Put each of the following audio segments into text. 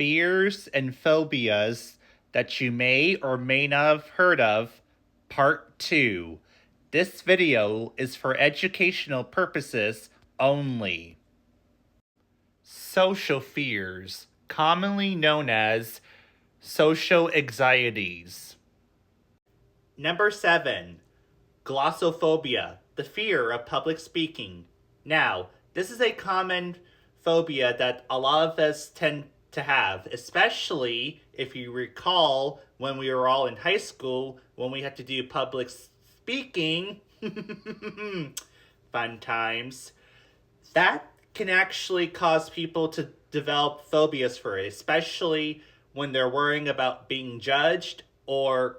Fears and Phobias that you may or may not have heard of, Part 2. This video is for educational purposes only. Social fears, commonly known as social anxieties. Number 7. Glossophobia, the fear of public speaking. Now, this is a common phobia that a lot of us tend to have, especially if you recall when we were all in high school when we had to do public speaking. Fun times. That can actually cause people to develop phobias for it, especially when they're worrying about being judged or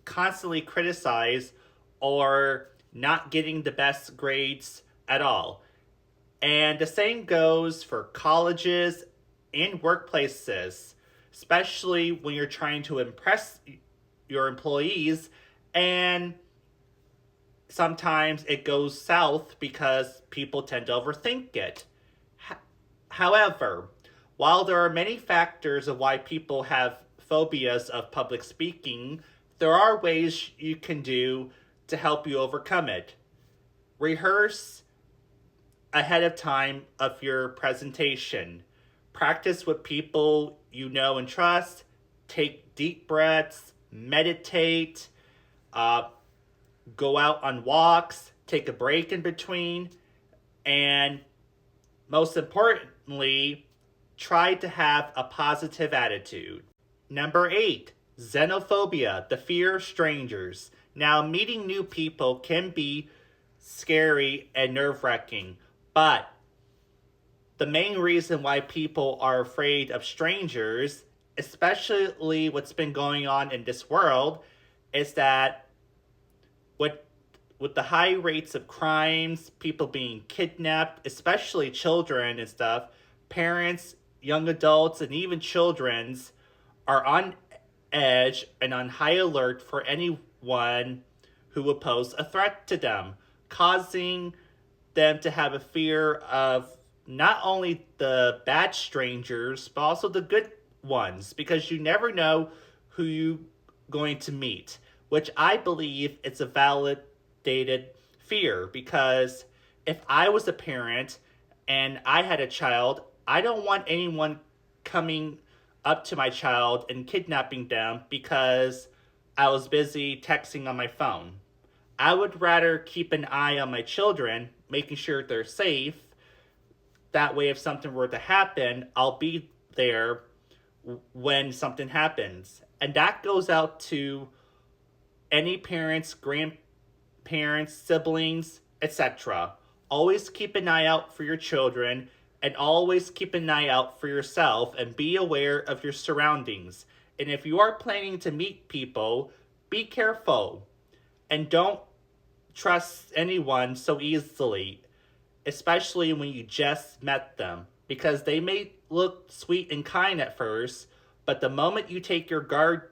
constantly criticized or not getting the best grades at all. And the same goes for colleges and workplaces, especially when you're trying to impress your employees, and sometimes it goes south because people tend to overthink it. However, while there are many factors of why people have phobias of public speaking, there are ways you can do to help you overcome it. Rehearse ahead of time of your presentation. Practice with people you know and trust. Take deep breaths. Meditate. Go out on walks. Take a break in between. And most importantly, try to have a positive attitude. Number 8. Xenophobia, the fear of strangers. Now, meeting new people can be scary and nerve-wracking, but the main reason why people are afraid of strangers, especially what's been going on in this world, is that with the high rates of crimes, people being kidnapped, especially children and stuff, parents, young adults, and even children's are on edge and on high alert for anyone who would pose a threat to them, causing them to have a fear of not only the bad strangers, but also the good ones, because you never know who you're going to meet, which I believe is a validated fear, because if I was a parent and I had a child, I don't want anyone coming up to my child and kidnapping them because I was busy texting on my phone. I would rather keep an eye on my children, making sure they're safe. That way, if something were to happen, I'll be there when something happens. And that goes out to any parents, grandparents, siblings, etc. Always keep an eye out for your children, and always keep an eye out for yourself, and be aware of your surroundings. And if you are planning to meet people, be careful and don't trust anyone so easily, especially when you just met them, because they may look sweet and kind at first, but the moment you take your guard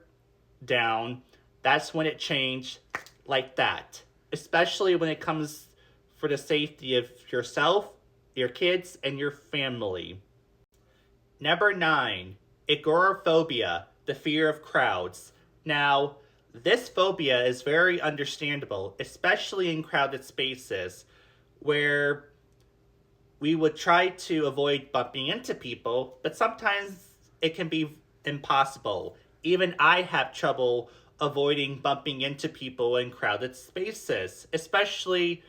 down, that's when it changed like that, especially when it comes for the safety of yourself, your kids, and your family. Number 9, agoraphobia, the fear of crowds. Now, this phobia is very understandable, especially in crowded spaces, where we would try to avoid bumping into people, but sometimes it can be impossible. Even I have trouble avoiding bumping into people in crowded spaces, especially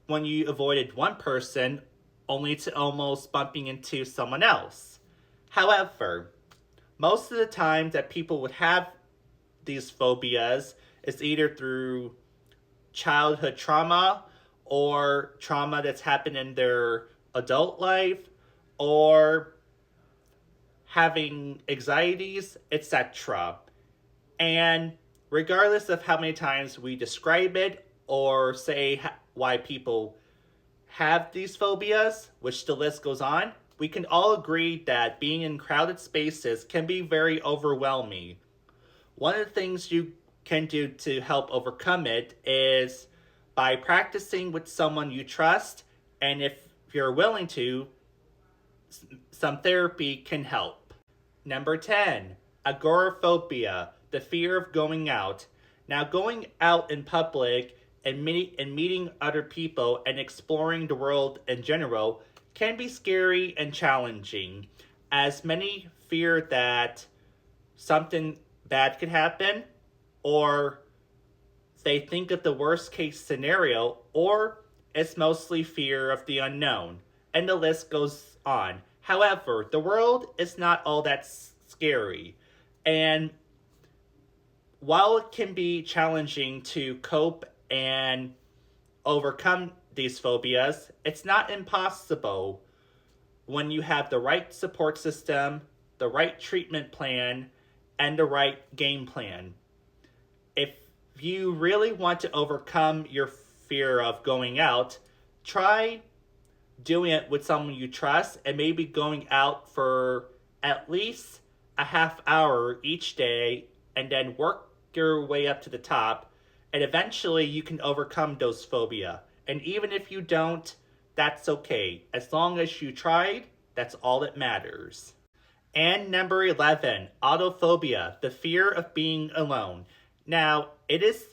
when you avoided one person only to almost bumping into someone else. However, most of the time that people would have these phobias is either through childhood trauma or trauma that's happened in their adult life, or having anxieties, etc. And regardless of how many times we describe it or say why people have these phobias, which the list goes on, we can all agree that being in crowded spaces can be very overwhelming. One of the things you can do to help overcome it is by practicing with someone you trust, and if you're willing to, some therapy can help. Number 10, agoraphobia, the fear of going out. Now, going out in public and meeting other people and exploring the world in general can be scary and challenging, as many fear that something bad could happen, or they think of the worst case scenario, or it's mostly fear of the unknown, and the list goes on. However, the world is not all that scary, and while it can be challenging to cope and overcome these phobias, it's not impossible when you have the right support system, the right treatment plan, and the right game plan. If you really want to overcome your fear of going out, try doing it with someone you trust and maybe going out for at least a half hour each day and then work your way up to the top, and eventually you can overcome those phobia. And even if you don't, that's okay. As long as you tried, that's all that matters. And number 11, autophobia, the fear of being alone. Now, it is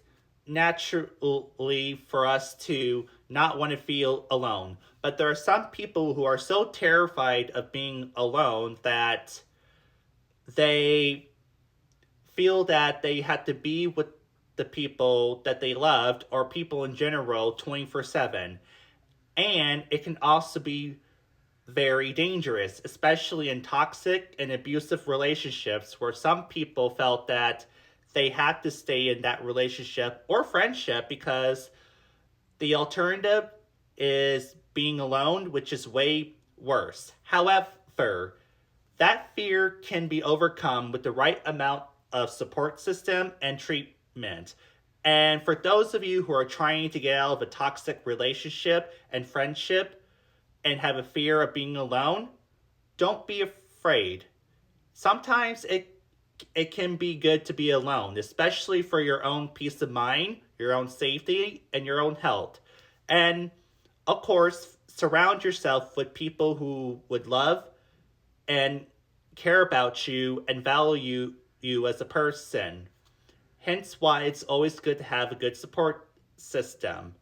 naturally for us to not want to feel alone, but there are some people who are so terrified of being alone that they feel that they have to be with the people that they loved or people in general 24/7. And it can also be very dangerous, especially in toxic and abusive relationships where some people felt that they had to stay in that relationship or friendship because the alternative is being alone, which is way worse. However, that fear can be overcome with the right amount of support system and treatment. And for those of you who are trying to get out of a toxic relationship and friendship and have a fear of being alone, don't be afraid. Sometimes it can be good to be alone, especially for your own peace of mind, your own safety, and your own health. And of course, surround yourself with people who would love and care about you and value you as a person. Hence why it's always good to have a good support system.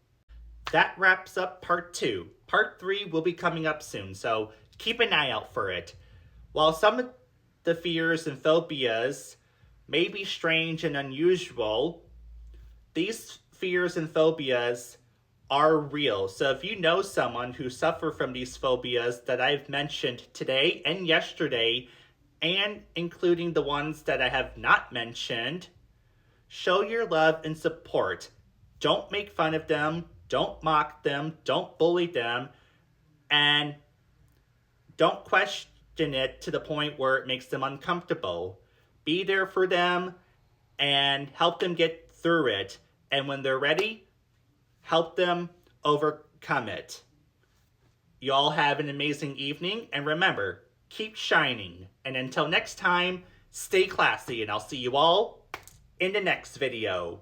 That wraps up part 2. Part 3 will be coming up soon, so keep an eye out for it. While some of the fears and phobias may be strange and unusual, these fears and phobias are real. So if you know someone who suffer from these phobias that I've mentioned today and yesterday, and including the ones that I have not mentioned, show your love and support. Don't make fun of them, don't mock them, don't bully them, and don't question it to the point where it makes them uncomfortable. Be there for them and help them get through it. And when they're ready, help them overcome it. You all have an amazing evening, and remember, keep shining. And until next time, stay classy, and I'll see you all in the next video.